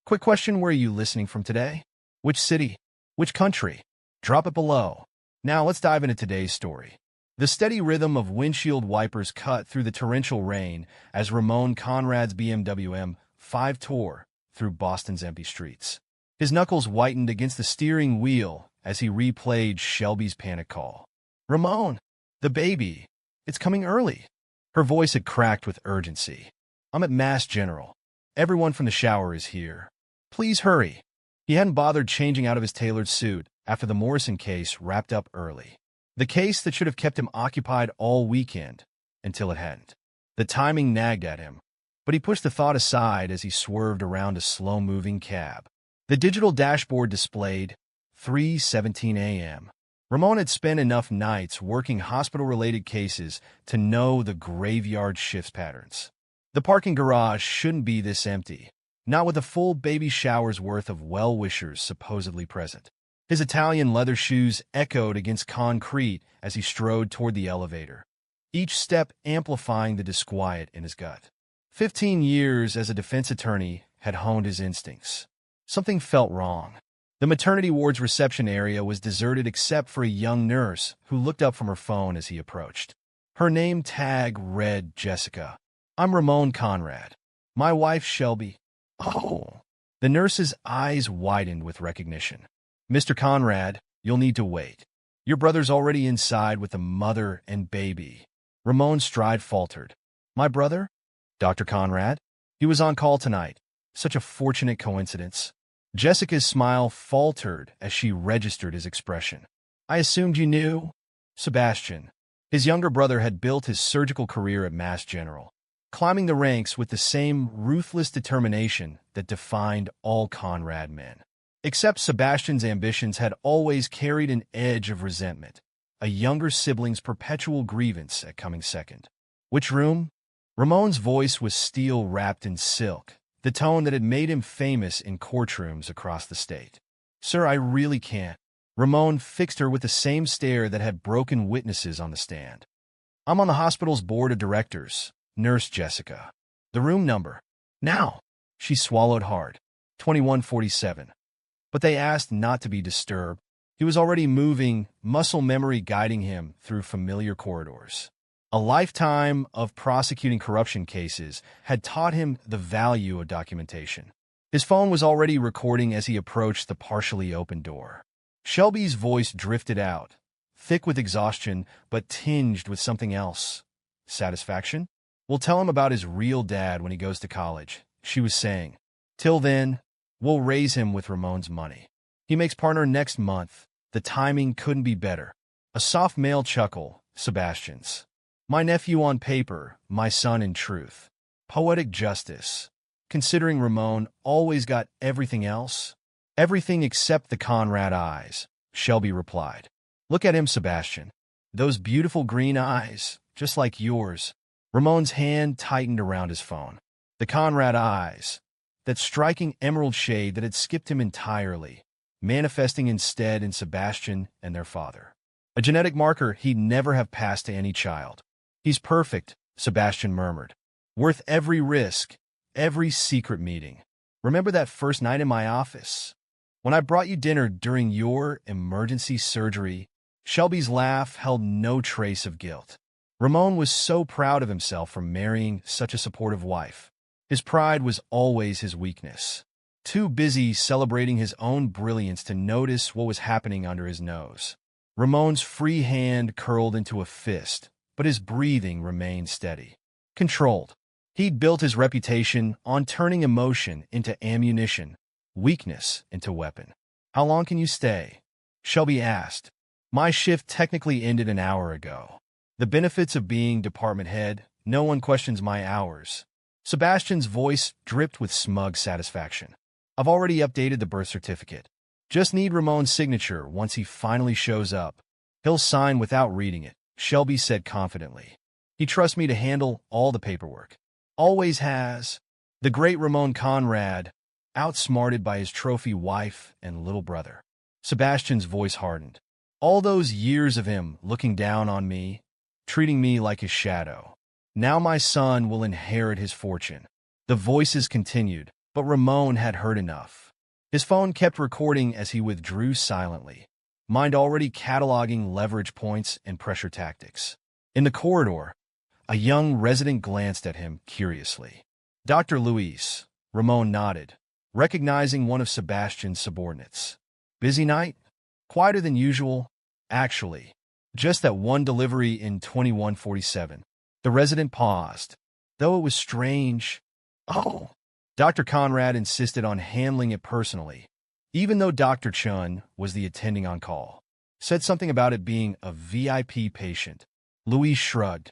Quick question, where are you listening from today? Which city? Which country? Drop it below. Now let's dive into today's story. The steady rhythm of windshield wipers cut through the torrential rain as Ramon Conrad's BMW M5 tore through Boston's empty streets. His knuckles whitened against the steering wheel as he replayed Shelby's panic call. "Ramon, the baby. It's coming early." Her voice had cracked with urgency. "I'm at Mass General. Everyone from the shower is here. Please hurry." He hadn't bothered changing out of his tailored suit after the Morrison case wrapped up early. The case that should have kept him occupied all weekend, until it hadn't. The timing nagged at him, but he pushed the thought aside as he swerved around a slow-moving cab. The digital dashboard displayed 3:17 a.m. Ramon had spent enough nights working hospital-related cases to know the graveyard shift patterns. The parking garage shouldn't be this empty, not with a full baby shower's worth of well-wishers supposedly present. His Italian leather shoes echoed against concrete as he strode toward the elevator, each step amplifying the disquiet in his gut. 15 years as a defense attorney had honed his instincts. Something felt wrong. The maternity ward's reception area was deserted except for a young nurse who looked up from her phone as he approached. Her name tag read Jessica. "I'm Ramon Conrad. My wife, Shelby." "Oh." The nurse's eyes widened with recognition. "Mr. Conrad, you'll need to wait. Your brother's already inside with the mother and baby." Ramon's stride faltered. "My brother? Dr. Conrad? He was on call tonight. Such a fortunate coincidence." Jessica's smile faltered as she registered his expression. "I assumed you knew." Sebastian. His younger brother had built his surgical career at Mass General, climbing the ranks with the same ruthless determination that defined all Conrad men. Except Sebastian's ambitions had always carried an edge of resentment, a younger sibling's perpetual grievance at coming second. "Which room?" Ramon's voice was steel wrapped in silk, the tone that had made him famous in courtrooms across the state. "Sir, I really can't." Ramon fixed her with the same stare that had broken witnesses on the stand. "I'm on the hospital's board of directors," Nurse Jessica. "The room number?" "Now." She swallowed hard. 2147. But they asked not to be disturbed. He was already moving, muscle memory guiding him through familiar corridors. A lifetime of prosecuting corruption cases had taught him the value of documentation. His phone was already recording as he approached the partially open door. Shelby's voice drifted out, thick with exhaustion, but tinged with something else. Satisfaction? "We'll tell him about his real dad when he goes to college," she was saying. "Till then, we'll raise him with Ramon's money. He makes partner next month. The timing couldn't be better." A soft male chuckle, Sebastian's. "My nephew on paper, my son in truth." Poetic justice. Considering Ramon always got everything else. "Everything except the Conrad eyes," Shelby replied. "Look at him, Sebastian. Those beautiful green eyes, just like yours." Ramon's hand tightened around his phone. The Conrad eyes. That striking emerald shade that had skipped him entirely, manifesting instead in Sebastian and their father. A genetic marker he'd never have passed to any child. "He's perfect," Sebastian murmured. "Worth every risk, every secret meeting. Remember that first night in my office? When I brought you dinner during your emergency surgery?" Shelby's laugh held no trace of guilt. Ramon was so proud of himself for marrying such a supportive wife. His pride was always his weakness. Too busy celebrating his own brilliance to notice what was happening under his nose. Ramon's free hand curled into a fist, but his breathing remained steady. Controlled. He'd built his reputation on turning emotion into ammunition, weakness into weapon. "How long can you stay?" Shelby asked. "My shift technically ended an hour ago. The benefits of being department head, no one questions my hours." Sebastian's voice dripped with smug satisfaction. "I've already updated the birth certificate. Just need Ramon's signature once he finally shows up. He'll sign without reading it," Shelby said confidently. "He trusts me to handle all the paperwork. Always has." The great Ramon Conrad, outsmarted by his trophy wife and little brother. Sebastian's voice hardened. "All those years of him looking down on me, treating me like his shadow. Now my son will inherit his fortune." The voices continued. But Ramon had heard enough. His phone kept recording as he withdrew silently, mind already cataloging leverage points and pressure tactics. In the corridor, a young resident glanced at him curiously. "Dr. Luis," Ramon nodded, recognizing one of Sebastian's subordinates. "Busy night? Quieter than usual?" "Actually, just that one delivery in 2147. The resident paused, though it was strange. "Oh." Dr. Conrad insisted on handling it personally, even though Dr. Chun was the attending on call. Said something about it being a VIP patient. Luis shrugged.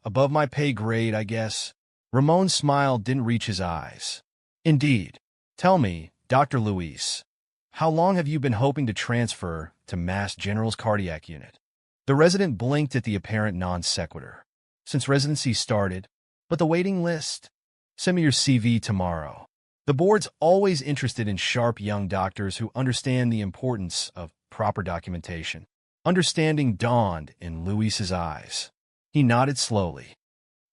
"Above my pay grade, I guess." Ramon's smile didn't reach his eyes. "Indeed. Tell me, Dr. Luis, how long have you been hoping to transfer to Mass General's cardiac unit?" The resident blinked at the apparent non sequitur. "Since residency started, but the waiting list. Send me your CV tomorrow." The board's always interested in sharp young doctors who understand the importance of proper documentation. Understanding dawned in Luis's eyes. He nodded slowly.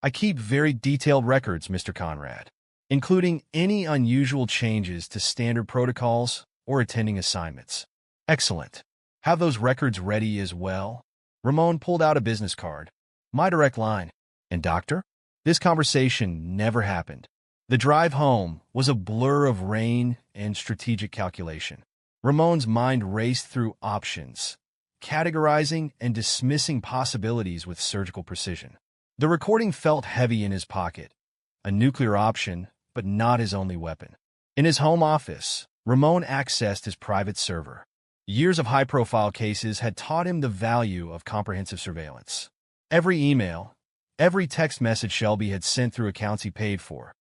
"I keep very detailed records, Mr. Conrad, including any unusual changes to standard protocols or attending assignments." "Excellent. Have those records ready as well?" Ramon pulled out a business card. "My direct line." "And doctor?" This conversation never happened. The drive home was a blur of rain and strategic calculation. Ramon's mind raced through options, categorizing and dismissing possibilities with surgical precision. The recording felt heavy in his pocket, a nuclear option, but not his only weapon. In his home office, Ramon accessed his private server. Years of high-profile cases had taught him the value of comprehensive surveillance. Every email, every text message Shelby had sent through accounts he paid for,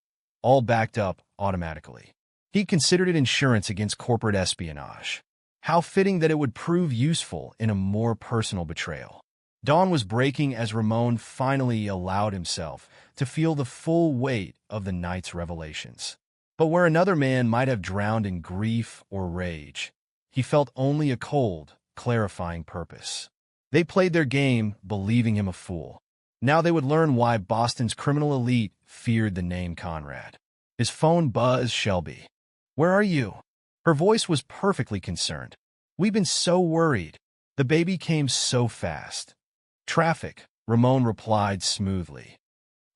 all backed up automatically. He considered it insurance against corporate espionage. How fitting that it would prove useful in a more personal betrayal. Dawn was breaking as Ramon finally allowed himself to feel the full weight of the night's revelations. But where another man might have drowned in grief or rage, he felt only a cold, clarifying purpose. They played their game, believing him a fool. Now they would learn why Boston's criminal elite feared the name Conrad. His phone buzzed. "Shelby, where are you?" Her voice was perfectly concerned. "We've been so worried. The baby came so fast." "Traffic," Ramon replied smoothly.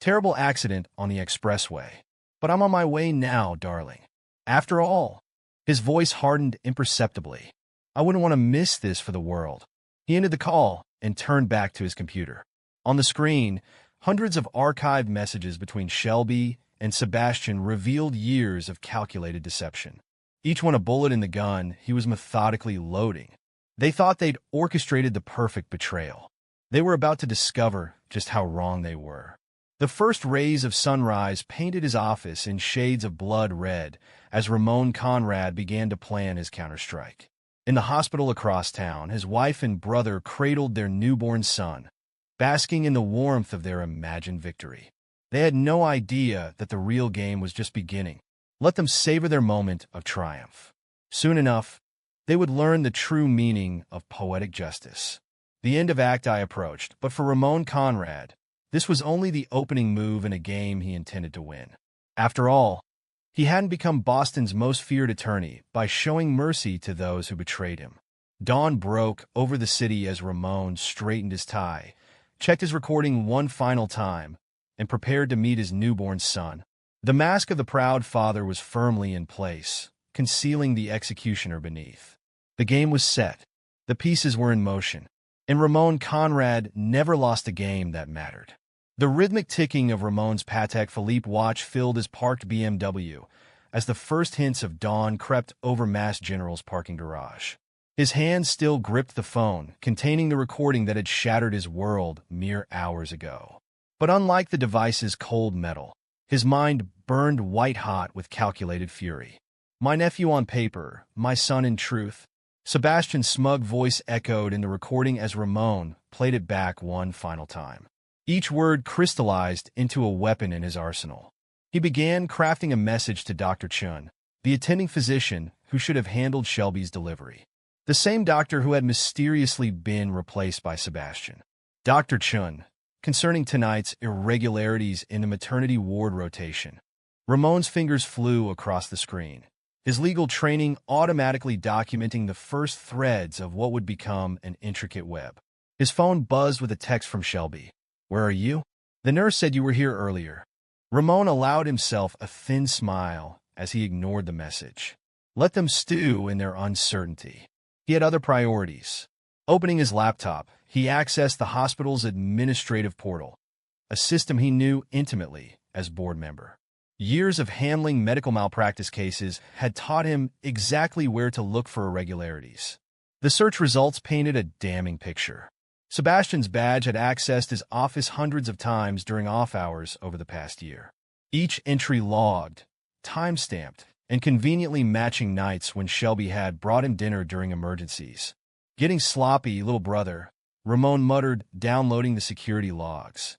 "Terrible accident on the expressway. But I'm on my way now, darling." After all, his voice hardened imperceptibly. "I wouldn't want to miss this for the world." He ended the call and turned back to his computer. On the screen, hundreds of archived messages between Shelby and Sebastian revealed years of calculated deception. Each one a bullet in the gun he was methodically loading. They thought they'd orchestrated the perfect betrayal. They were about to discover just how wrong they were. The first rays of sunrise painted his office in shades of blood red as Ramon Conrad began to plan his counterstrike. In the hospital across town, his wife and brother cradled their newborn son, basking in the warmth of their imagined victory. They had no idea that the real game was just beginning. Let them savor their moment of triumph. Soon enough, they would learn the true meaning of poetic justice. The end of Act I approached, but for Ramon Conrad, this was only the opening move in a game he intended to win. After all, he hadn't become Boston's most feared attorney by showing mercy to those who betrayed him. Dawn broke over the city as Ramon straightened his tie, checked his recording one final time, and prepared to meet his newborn son. The mask of the proud father was firmly in place, concealing the executioner beneath. The game was set. The pieces were in motion. And Ramon Conrad never lost a game that mattered. The rhythmic ticking of Ramon's Patek Philippe watch filled his parked BMW as the first hints of dawn crept over Mass General's parking garage. His hand still gripped the phone, containing the recording that had shattered his world mere hours ago. But unlike the device's cold metal, his mind burned white-hot with calculated fury. "My nephew on paper, my son in truth." Sebastian's smug voice echoed in the recording as Ramon played it back one final time. Each word crystallized into a weapon in his arsenal. He began crafting a message to Dr. Chun, the attending physician who should have handled Shelby's delivery. The same doctor who had mysteriously been replaced by Sebastian. "Dr. Chun, concerning tonight's irregularities in the maternity ward rotation, Ramon's fingers flew across the screen, his legal training automatically documenting the first threads of what would become an intricate web. His phone buzzed with a text from Shelby. "Where are you? The nurse said you were here earlier." Ramon allowed himself a thin smile as he ignored the message. Let them stew in their uncertainty. He had other priorities. Opening his laptop, he accessed the hospital's administrative portal, a system he knew intimately as board member. Years of handling medical malpractice cases had taught him exactly where to look for irregularities. The search results painted a damning picture. Sebastian's badge had accessed his office hundreds of times during off hours over the past year. Each entry logged, time-stamped, and conveniently matching nights when Shelby had brought him dinner during emergencies. "Getting sloppy, little brother," Ramon muttered, downloading the security logs.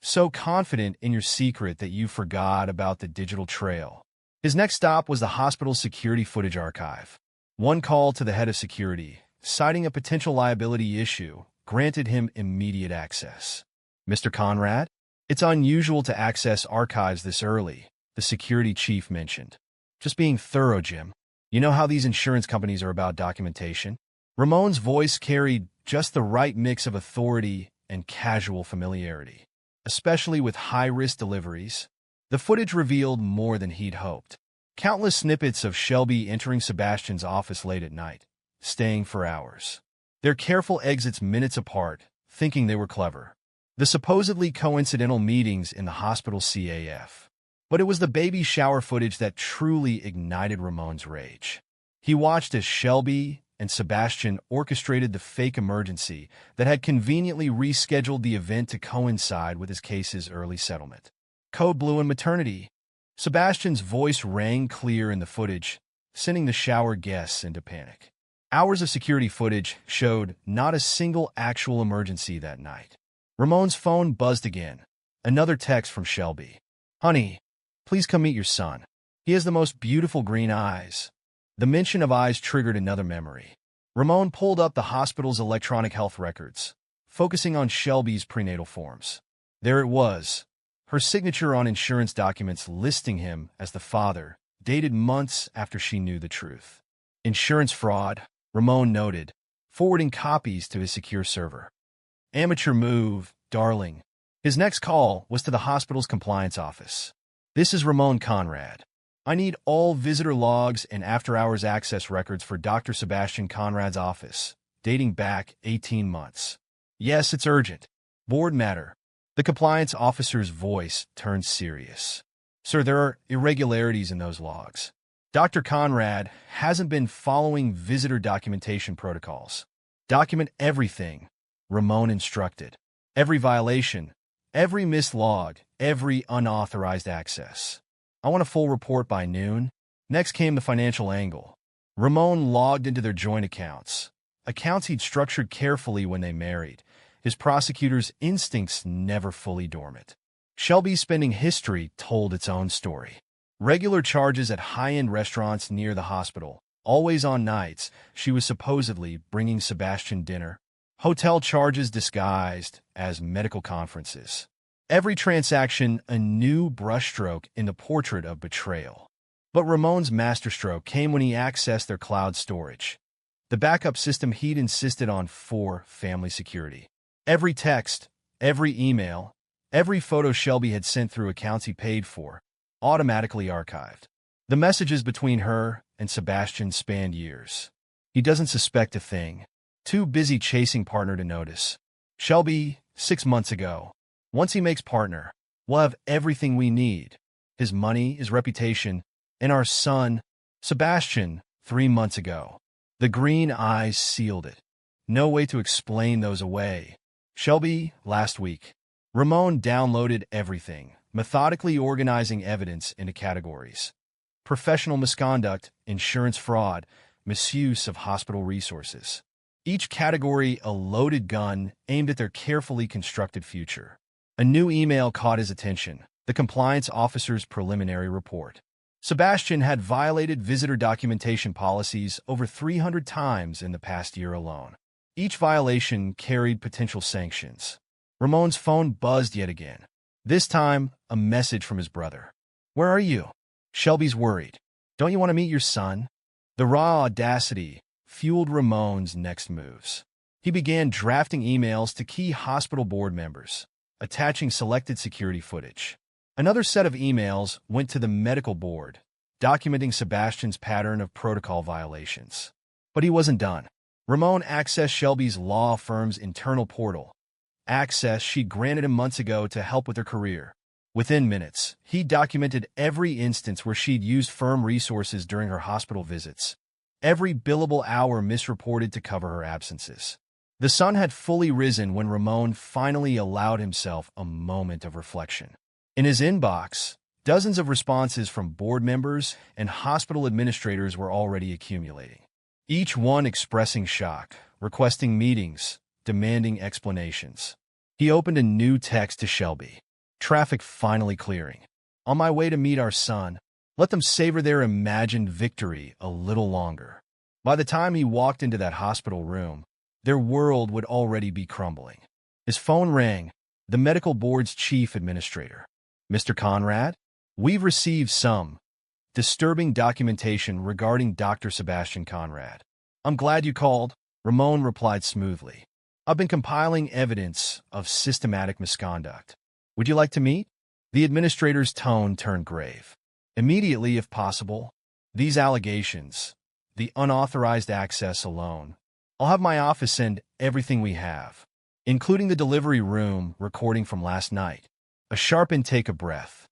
"So confident in your secret that you forgot about the digital trail." His next stop was the hospital's security footage archive. One call to the head of security, citing a potential liability issue, granted him immediate access. "Mr. Conrad, it's unusual to access archives this early," the security chief mentioned. "Just being thorough, Jim. You know how these insurance companies are about documentation." Ramon's voice carried just the right mix of authority and casual familiarity. Especially with high-risk deliveries, the footage revealed more than he'd hoped. Countless snippets of Shelby entering Sebastian's office late at night, staying for hours. Their careful exits minutes apart, thinking they were clever. The supposedly coincidental meetings in the hospital CAF. But it was the baby shower footage that truly ignited Ramon's rage. He watched as Shelby and Sebastian orchestrated the fake emergency that had conveniently rescheduled the event to coincide with his case's early settlement. Code blue and maternity. Sebastian's voice rang clear in the footage, sending the shower guests into panic. Hours of security footage showed not a single actual emergency that night. Ramon's phone buzzed again. Another text from Shelby. "Honey, please come meet your son. He has the most beautiful green eyes." The mention of eyes triggered another memory. Ramon pulled up the hospital's electronic health records, focusing on Shelby's prenatal forms. There it was, her signature on insurance documents listing him as the father, dated months after she knew the truth. "Insurance fraud," Ramon noted, forwarding copies to his secure server. "Amateur move, darling." His next call was to the hospital's compliance office. "This is Ramon Conrad. I need all visitor logs and after-hours access records for Dr. Sebastian Conrad's office, dating back 18 months. Yes, it's urgent. Board matter." The compliance officer's voice turned serious. "Sir, there are irregularities in those logs. Dr. Conrad hasn't been following visitor documentation protocols. Document everything," Ramon instructed. "Every violation, every missed log, every unauthorized access. I want a full report by noon." Next came the financial angle. Ramon logged into their joint accounts he'd structured carefully when they married, his prosecutor's instincts never fully dormant. Shelby's spending history told its own story. Regular charges at high-end restaurants near the hospital, always on nights she was supposedly bringing Sebastian dinner, hotel charges disguised as medical conferences. Every transaction a new brushstroke in the portrait of betrayal. But Ramon's masterstroke came when he accessed their cloud storage, the backup system he'd insisted on for family security. Every text, every email, every photo Shelby had sent through accounts he paid for, automatically archived. The messages between her and Sebastian spanned years. He doesn't suspect a thing. Too busy chasing partner to notice. Shelby, 6 months ago. Once he makes partner, we'll have everything we need. His money, his reputation, and our son, Sebastian, 3 months ago. The green eyes sealed it. No way to explain those away. Shelby, last week. Ramon downloaded everything, methodically organizing evidence into categories. Professional misconduct, insurance fraud, misuse of hospital resources. Each category a loaded gun aimed at their carefully constructed future. A new email caught his attention, the compliance officer's preliminary report. Sebastian had violated visitor documentation policies over 300 times in the past year alone. Each violation carried potential sanctions. Ramon's phone buzzed yet again. This time, a message from his brother. Where are you? Shelby's worried. Don't you want to meet your son? The raw audacity fueled Ramon's next moves. He began drafting emails to key hospital board members, attaching selected security footage. Another set of emails went to the medical board, documenting Sebastian's pattern of protocol violations. But he wasn't done. Ramon accessed Shelby's law firm's internal portal, access she'd granted him months ago to help with her career. Within minutes, he documented every instance where she'd used firm resources during her hospital visits, every billable hour misreported to cover her absences. The sun had fully risen when Ramon finally allowed himself a moment of reflection. In his inbox, dozens of responses from board members and hospital administrators were already accumulating, each one expressing shock, requesting meetings, demanding explanations. He opened a new text to Shelby. Traffic finally clearing. On my way to meet our son. Let them savor their imagined victory a little longer. By the time he walked into that hospital room, their world would already be crumbling. His phone rang. The medical board's chief administrator. Mr. Conrad, we've received some disturbing documentation regarding Dr. Sebastian Conrad. I'm glad you called, Ramon replied smoothly. I've been compiling evidence of systematic misconduct. Would you like to meet? The administrator's tone turned grave. Immediately, if possible. These allegations, the unauthorized access alone. I'll have my office send everything we have, including the delivery room recording from last night. A sharp intake of breath.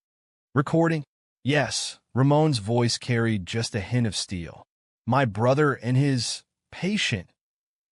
Recording? Yes, Ramon's voice carried just a hint of steel. My brother and his patient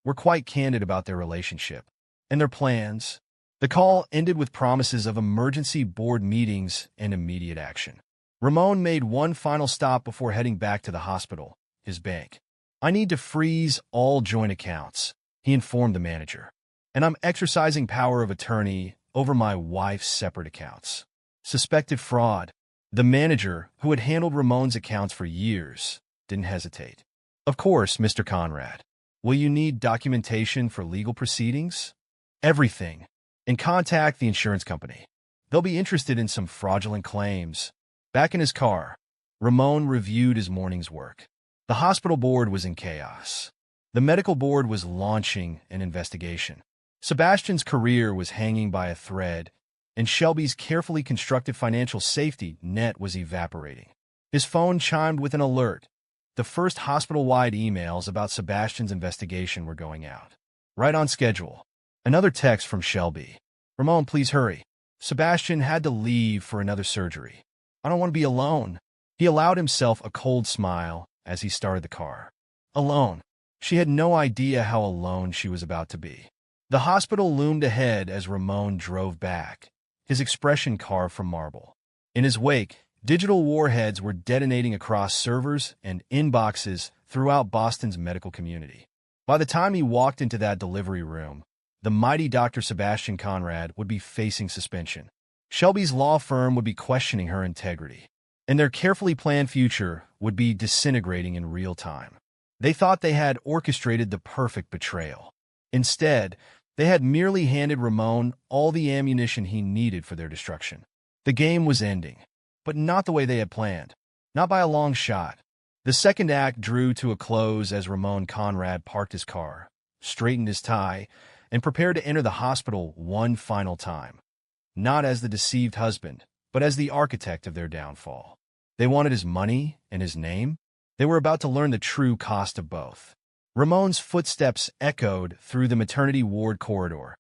were quite candid about their relationship and their plans. The call ended with promises of emergency board meetings and immediate action. Ramon made one final stop before heading back to the hospital, his bank. I need to freeze all joint accounts, he informed the manager. And I'm exercising power of attorney over my wife's separate accounts. Suspected fraud. The manager, who had handled Ramon's accounts for years, didn't hesitate. Of course, Mr. Conrad. Will you need documentation for legal proceedings? Everything. And contact the insurance company. They'll be interested in some fraudulent claims. Back in his car, Ramon reviewed his morning's work. The hospital board was in chaos. The medical board was launching an investigation. Sebastian's career was hanging by a thread, and Shelby's carefully constructed financial safety net was evaporating. His phone chimed with an alert. The first hospital-wide emails about Sebastian's investigation were going out. Right on schedule. Another text from Shelby. Ramon, please hurry. Sebastian had to leave for another surgery. I don't want to be alone. He allowed himself a cold smile as he started the car. Alone. She had no idea how alone she was about to be. The hospital loomed ahead as Ramon drove back, his expression carved from marble. In his wake, digital warheads were detonating across servers and inboxes throughout Boston's medical community. By the time he walked into that delivery room, the mighty Dr. Sebastian Conrad would be facing suspension. Shelby's law firm would be questioning her integrity, and their carefully planned future would be disintegrating in real time. They thought they had orchestrated the perfect betrayal. Instead, they had merely handed Ramon all the ammunition he needed for their destruction. The game was ending, but not the way they had planned. Not by a long shot. The second act drew to a close as Ramon Conrad parked his car, straightened his tie, and prepared to enter the hospital one final time. Not as the deceived husband, but as the architect of their downfall. They wanted his money and his name. They were about to learn the true cost of both. Ramon's footsteps echoed through the maternity ward corridor,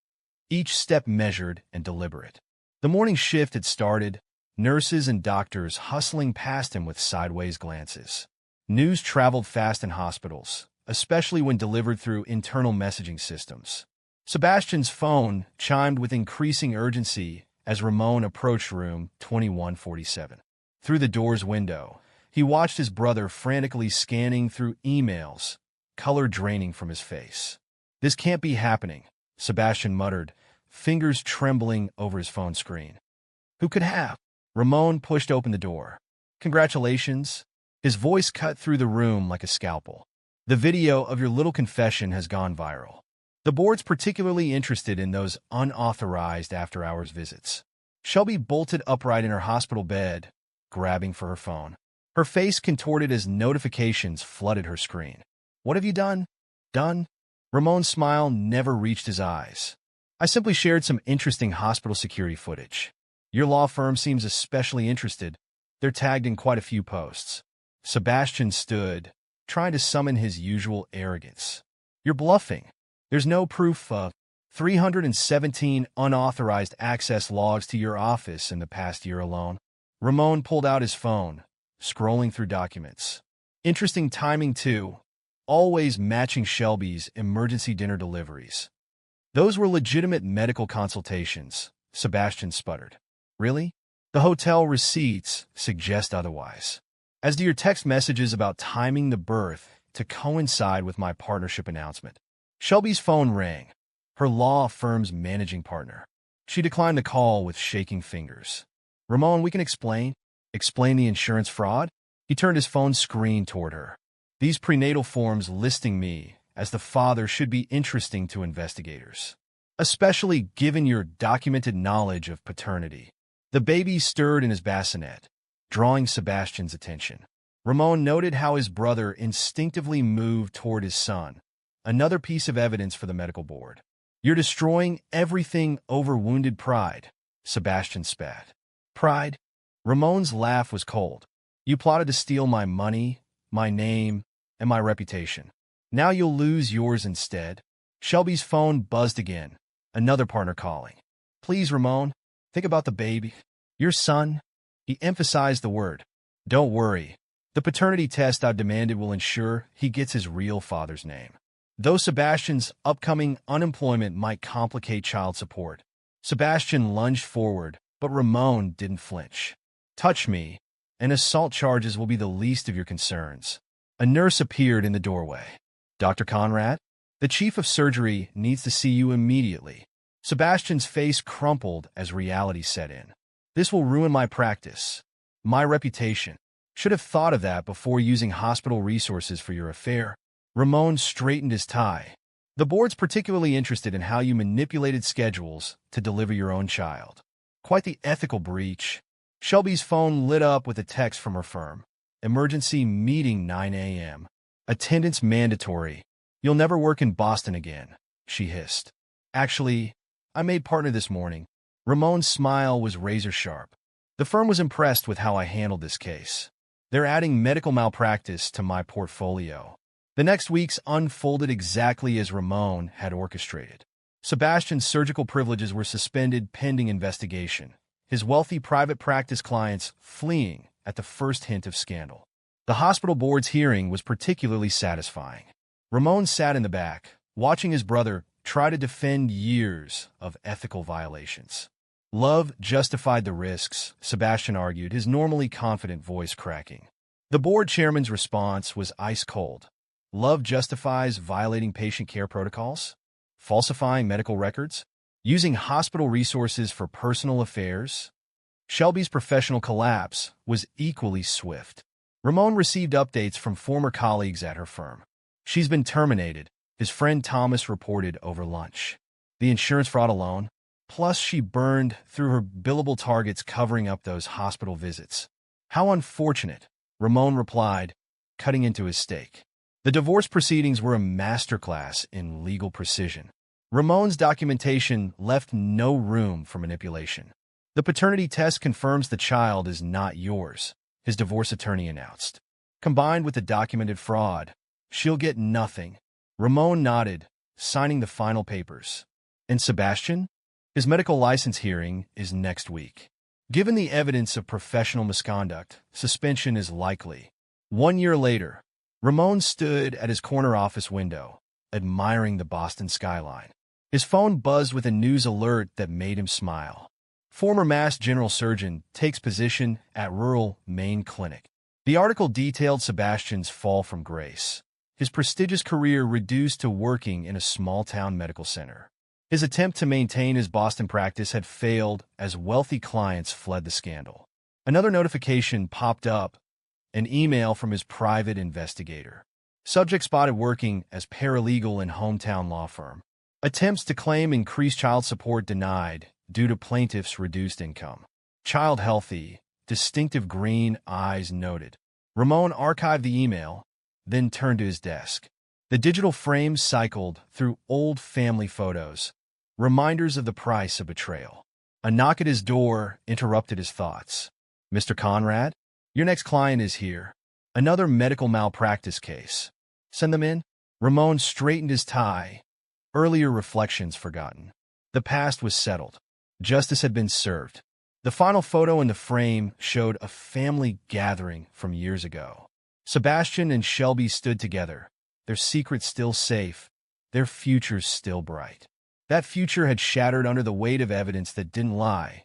each step measured and deliberate. The morning shift had started, nurses and doctors hustling past him with sideways glances. News traveled fast in hospitals, especially when delivered through internal messaging systems. Sebastian's phone chimed with increasing urgency as Ramon approached room 2147. Through the door's window, he watched his brother frantically scanning through emails, color draining from his face. This can't be happening, Sebastian muttered, fingers trembling over his phone screen. Who could have? Ramon pushed open the door. Congratulations. His voice cut through the room like a scalpel. The video of your little confession has gone viral. The board's particularly interested in those unauthorized after-hours visits. Shelby bolted upright in her hospital bed, grabbing for her phone. Her face contorted as notifications flooded her screen. "What have you done?" "Done?" Ramon's smile never reached his eyes. "I simply shared some interesting hospital security footage. Your law firm seems especially interested. They're tagged in quite a few posts." Sebastian stood, trying to summon his usual arrogance. "You're bluffing. There's no proof of 317 unauthorized access logs to your office in the past year alone." Ramon pulled out his phone, scrolling through documents. Interesting timing, too. Always matching Shelby's emergency dinner deliveries. Those were legitimate medical consultations, Sebastian sputtered. "Really? The hotel receipts suggest otherwise. As do your text messages about timing the birth to coincide with my partnership announcement." Shelby's phone rang, her law firm's managing partner. She declined the call with shaking fingers. "Ramon, we can explain." "Explain the insurance fraud?" He turned his phone screen toward her. "These prenatal forms listing me as the father should be interesting to investigators, especially given your documented knowledge of paternity." The baby stirred in his bassinet, drawing Sebastian's attention. Ramon noted how his brother instinctively moved toward his son, another piece of evidence for the medical board. "You're destroying everything over wounded pride," Sebastian spat. "Pride?" Ramon's laugh was cold. "You plotted to steal my money, my name, and my reputation. Now you'll lose yours instead." Shelby's phone buzzed again, another partner calling. "Please, Ramon, think about the baby. Your son." He emphasized the word. "Don't worry. The paternity test I've demanded will ensure he gets his real father's name." Though Sebastian's upcoming unemployment might complicate child support, Sebastian lunged forward, but Ramon didn't flinch. "Touch me, and assault charges will be the least of your concerns." A nurse appeared in the doorway. "Dr. Conrad, the chief of surgery needs to see you immediately." Sebastian's face crumpled as reality set in. "This will ruin my practice, my reputation. Should have thought of that before using hospital resources for your affair." Ramon straightened his tie. "The board's particularly interested in how you manipulated schedules to deliver your own child. Quite the ethical breach." Shelby's phone lit up with a text from her firm. "Emergency meeting 9 a.m. Attendance mandatory. You'll never work in Boston again," she hissed. "Actually, I made partner this morning." Ramon's smile was razor-sharp. "The firm was impressed with how I handled this case. They're adding medical malpractice to my portfolio." The next weeks unfolded exactly as Ramon had orchestrated. Sebastian's surgical privileges were suspended pending investigation, his wealthy private practice clients fleeing at the first hint of scandal. The hospital board's hearing was particularly satisfying. Ramon sat in the back, watching his brother try to defend years of ethical violations. "Love justified the risks," Sebastian argued, his normally confident voice cracking. The board chairman's response was ice-cold. "Love justifies violating patient care protocols? Falsifying medical records? Using hospital resources for personal affairs?" Shelby's professional collapse was equally swift. Ramon received updates from former colleagues at her firm. "She's been terminated," his friend Thomas reported over lunch. "The insurance fraud alone? Plus, she burned through her billable targets covering up those hospital visits." "How unfortunate," Ramon replied, cutting into his steak. The divorce proceedings were a masterclass in legal precision. Ramon's documentation left no room for manipulation. "The paternity test confirms the child is not yours," his divorce attorney announced. "Combined with the documented fraud, she'll get nothing." Ramon nodded, signing the final papers. "And Sebastian? His medical license hearing is next week. Given the evidence of professional misconduct, suspension is likely." 1 year later, Ramon stood at his corner office window, admiring the Boston skyline. His phone buzzed with a news alert that made him smile. Former Mass General Surgeon takes position at rural Maine clinic. The article detailed Sebastian's fall from grace, his prestigious career reduced to working in a small-town medical center. His attempt to maintain his Boston practice had failed as wealthy clients fled the scandal. Another notification popped up, an email from his private investigator. Subject spotted working as paralegal in hometown law firm. Attempts to claim increased child support denied due to plaintiff's reduced income. Child healthy, distinctive green eyes noted. Ramon archived the email, then turned to his desk. The digital frame cycled through old family photos, reminders of the price of betrayal. A knock at his door interrupted his thoughts. "Mr. Conrad, your next client is here. Another medical malpractice case. Send them in." Ramon straightened his tie, earlier reflections forgotten. The past was settled. Justice had been served. The final photo in the frame showed a family gathering from years ago. Sebastian and Shelby stood together, their secrets still safe, their futures still bright. That future had shattered under the weight of evidence that didn't lie,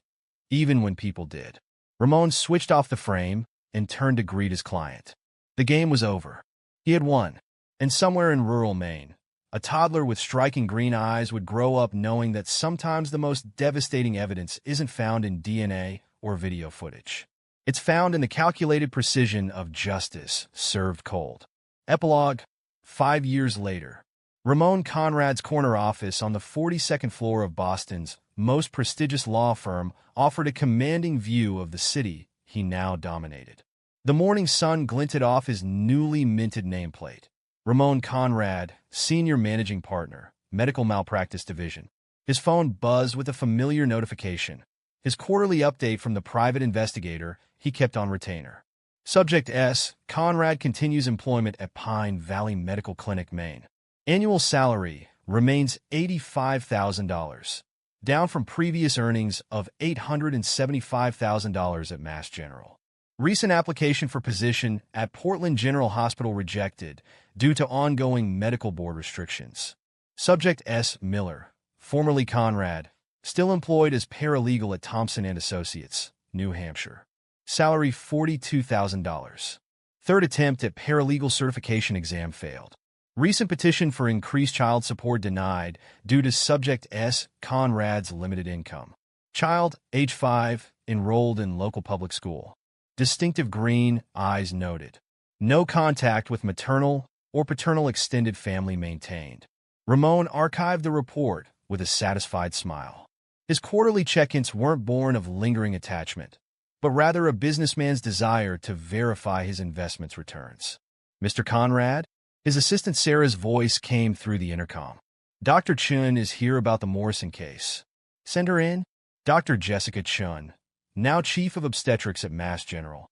even when people did. Ramon switched off the frame and turned to greet his client. The game was over. He had won. And somewhere in rural Maine, a toddler with striking green eyes would grow up knowing that sometimes the most devastating evidence isn't found in DNA or video footage. It's found in the calculated precision of justice served cold. Epilogue: 5 years later. Ramon Conrad's corner office on the 42nd floor of Boston's most prestigious law firm offered a commanding view of the city he now dominated. The morning sun glinted off his newly minted nameplate. Ramon Conrad, Senior Managing Partner, Medical Malpractice Division. His phone buzzed with a familiar notification. His quarterly update from the private investigator he kept on retainer. Subject S. Conrad continues employment at Pine Valley Medical Clinic, Maine. Annual salary remains $85,000, down from previous earnings of $875,000 at Mass General. Recent application for position at Portland General Hospital rejected due to ongoing medical board restrictions. Subject S. Miller, formerly Conrad, still employed as paralegal at Thompson & Associates, New Hampshire. Salary $42,000. Third attempt at paralegal certification exam failed. Recent petition for increased child support denied due to Subject S. Conrad's limited income. Child, age 5, enrolled in local public school. Distinctive green eyes noted. No contact with maternal or paternal extended family maintained. Ramon archived the report with a satisfied smile. His quarterly check-ins weren't born of lingering attachment, but rather a businessman's desire to verify his investments' returns. "Mr. Conrad?" His assistant Sarah's voice came through the intercom. "Dr. Chun is here about the Morrison case. Send her in." Dr. Jessica Chun, now chief of obstetrics at Mass General,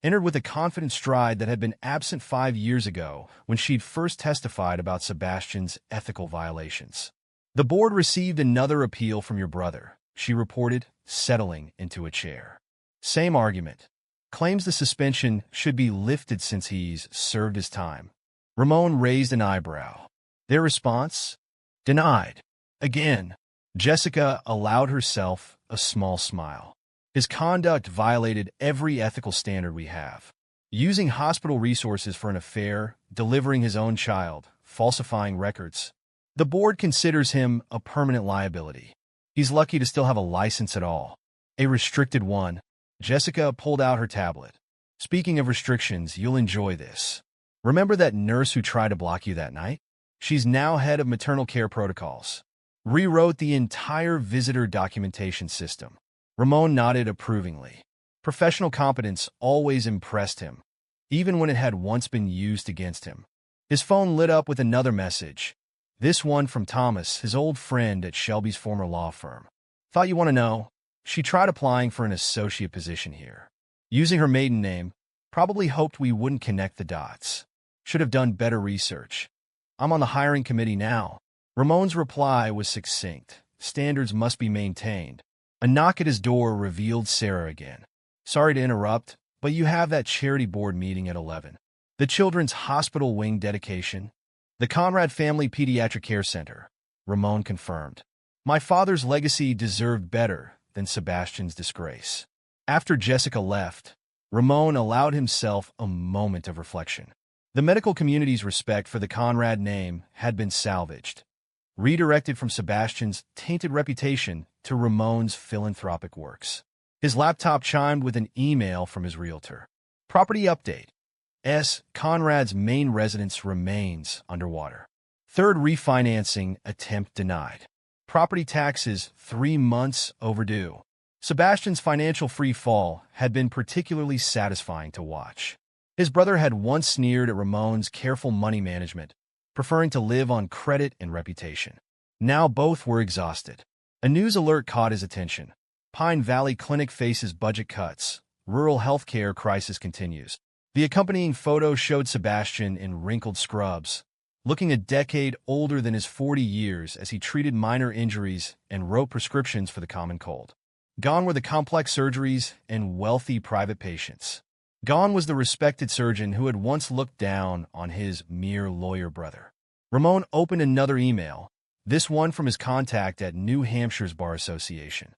entered with a confident stride that had been absent 5 years ago when she'd first testified about Sebastian's ethical violations. "The board received another appeal from your brother," she reported, settling into a chair. "Same argument. Claims the suspension should be lifted since he's served his time." Ramon raised an eyebrow. Their response? Denied. Again. Jessica allowed herself a small smile. "His conduct violated every ethical standard we have. Using hospital resources for an affair, delivering his own child, falsifying records. The board considers him a permanent liability. He's lucky to still have a license at all. A restricted one." Jessica pulled out her tablet. "Speaking of restrictions, you'll enjoy this. Remember that nurse who tried to block you that night? She's now head of maternal care protocols. Rewrote the entire visitor documentation system." Ramon nodded approvingly. Professional competence always impressed him, even when it had once been used against him. His phone lit up with another message. This one from Thomas, his old friend at Shelby's former law firm. "Thought you want to know. She tried applying for an associate position here. Using her maiden name, probably hoped we wouldn't connect the dots. Should have done better research. I'm on the hiring committee now." Ramon's reply was succinct. Standards must be maintained. A knock at his door revealed Sarah again. "Sorry to interrupt, but you have that charity board meeting at 11. The Children's Hospital Wing dedication. The Conrad Family Pediatric Care Center," Ramon confirmed. "My father's legacy deserved better than Sebastian's disgrace." After Jessica left, Ramon allowed himself a moment of reflection. The medical community's respect for the Conrad name had been salvaged, redirected from Sebastian's tainted reputation to Ramon's philanthropic works. His laptop chimed with an email from his realtor. Property update. S. Conrad's main residence remains underwater. Third refinancing attempt denied. Property taxes 3 months overdue. Sebastian's financial free fall had been particularly satisfying to watch. His brother had once sneered at Ramon's careful money management, preferring to live on credit and reputation. Now both were exhausted. A news alert caught his attention. Pine Valley Clinic faces budget cuts. Rural healthcare crisis continues. The accompanying photo showed Sebastian in wrinkled scrubs, looking a decade older than his 40 years as he treated minor injuries and wrote prescriptions for the common cold. Gone were the complex surgeries and wealthy private patients. Gone was the respected surgeon who had once looked down on his mere lawyer brother. Ramon opened another email, this one from his contact at New Hampshire's Bar Association.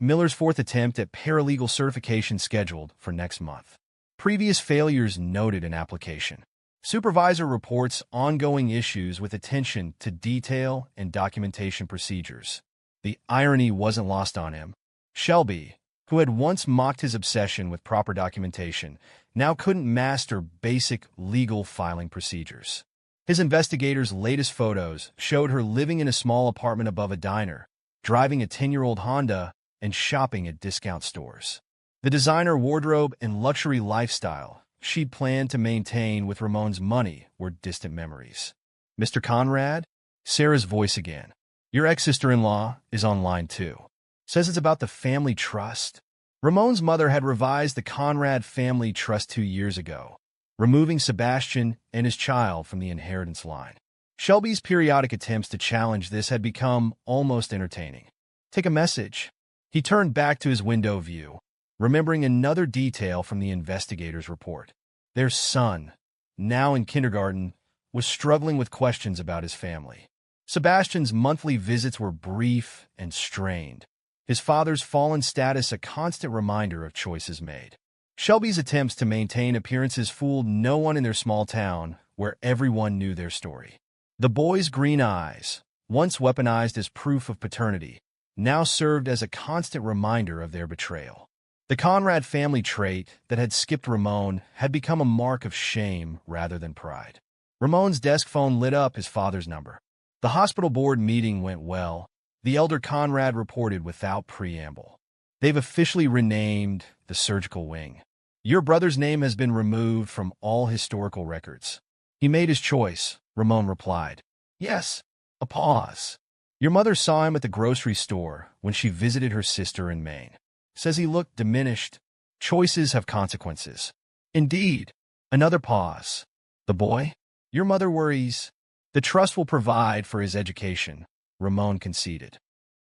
Miller's fourth attempt at paralegal certification scheduled for next month. Previous failures noted in application. Supervisor reports ongoing issues with attention to detail and documentation procedures. The irony wasn't lost on him. Shelby, who had once mocked his obsession with proper documentation, now couldn't master basic legal filing procedures. His investigators' latest photos showed her living in a small apartment above a diner, driving a 10-year-old Honda, and shopping at discount stores. The designer wardrobe and luxury lifestyle she'd planned to maintain with Ramon's money were distant memories. "Mr. Conrad?" Sarah's voice again. "Your ex-sister-in-law is on line 2. Says it's about the family trust." Ramon's mother had revised the Conrad family trust 2 years ago, removing Sebastian and his child from the inheritance line. Shelby's periodic attempts to challenge this had become almost entertaining. "Take a message." He turned back to his window view, remembering another detail from the investigator's report. Their son, now in kindergarten, was struggling with questions about his family. Sebastian's monthly visits were brief and strained, his father's fallen status a constant reminder of choices made. Shelby's attempts to maintain appearances fooled no one in their small town, where everyone knew their story. The boy's green eyes, once weaponized as proof of paternity, now served as a constant reminder of their betrayal. The Conrad family trait that had skipped Ramon had become a mark of shame rather than pride. Ramon's desk phone lit up his father's number. The hospital board meeting went well, the elder Conrad reported without preamble. "They've officially renamed the surgical wing. Your brother's name has been removed from all historical records." "He made his choice," Ramon replied. "Yes." A pause. "Your mother saw him at the grocery store when she visited her sister in Maine. Says he looked diminished. Choices have consequences." "Indeed." Another pause. "The boy?" "Your mother worries. The trust will provide for his education," Ramon conceded.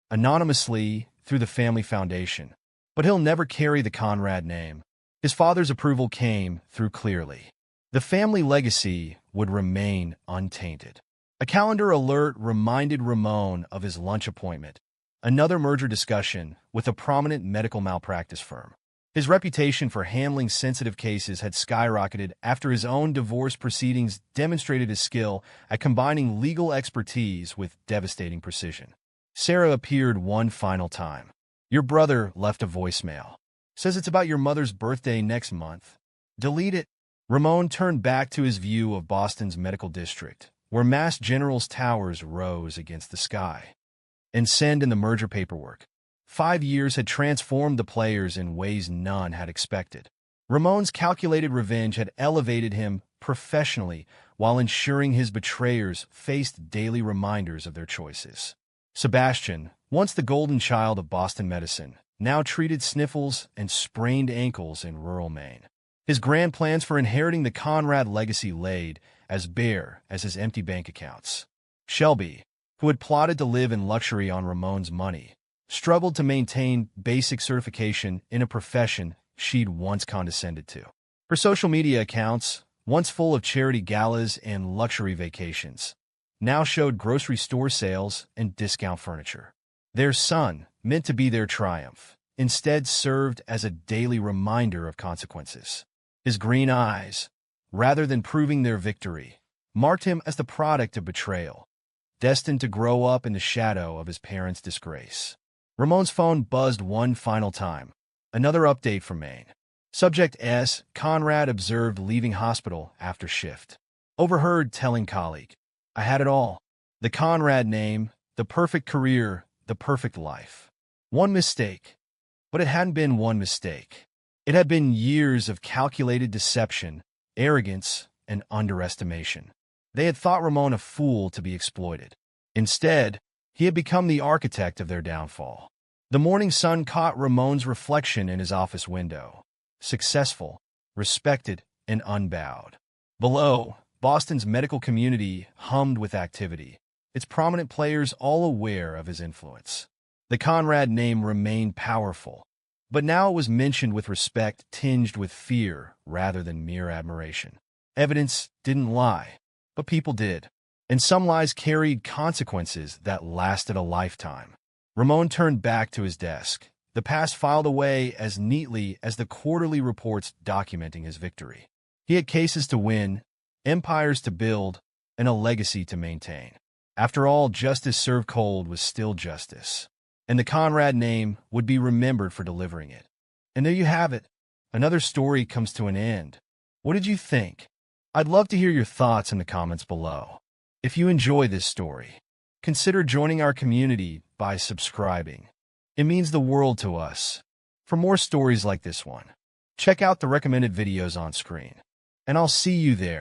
"Anonymously, through the family foundation. But he'll never carry the Conrad name." His father's approval came through clearly. The family legacy would remain untainted. A calendar alert reminded Ramon of his lunch appointment, another merger discussion with a prominent medical malpractice firm. His reputation for handling sensitive cases had skyrocketed after his own divorce proceedings demonstrated his skill at combining legal expertise with devastating precision. Sarah appeared one final time. "Your brother left a voicemail. Says it's about your mother's birthday next month." "Delete it." Ramon turned back to his view of Boston's medical district, where Mass General's towers rose against the sky. And send in the merger paperwork. 5 years had transformed the players in ways none had expected. Ramon's calculated revenge had elevated him professionally while ensuring his betrayers faced daily reminders of their choices. Sebastian, once the golden child of Boston medicine, now treated sniffles and sprained ankles in rural Maine. His grand plans for inheriting the Conrad legacy laid as bare as his empty bank accounts. Shelby, who had plotted to live in luxury on Ramon's money, struggled to maintain basic certification in a profession she'd once condescended to. Her social media accounts, once full of charity galas and luxury vacations, now showed grocery store sales and discount furniture. Their son, meant to be their triumph, instead served as a daily reminder of consequences. His green eyes, rather than proving their victory, marked him as the product of betrayal, destined to grow up in the shadow of his parents' disgrace. Ramon's phone buzzed one final time. Another update from Maine. Subject S. Conrad observed leaving hospital after shift. Overheard telling colleague, "I had it all. The Conrad name, the perfect career, the perfect life. One mistake. But it hadn't been one mistake. It had been years of calculated deception, arrogance, and underestimation. They had thought Ramon a fool to be exploited. Instead, he had become the architect of their downfall. The morning sun caught Ramon's reflection in his office window. Successful, respected, and unbowed. Below, Boston's medical community hummed with activity, its prominent players all aware of his influence. The Conrad name remained powerful, but now it was mentioned with respect tinged with fear rather than mere admiration. Evidence didn't lie, but people did, and some lies carried consequences that lasted a lifetime. Ramon turned back to his desk, the past filed away as neatly as the quarterly reports documenting his victory. He had cases to win, empires to build, and a legacy to maintain. After all, justice served cold was still justice, and the Conrad name would be remembered for delivering it. And there you have it. Another story comes to an end. What did you think? I'd love to hear your thoughts in the comments below. If you enjoy this story, consider joining our community by subscribing. It means the world to us. For more stories like this one, check out the recommended videos on screen, and I'll see you there.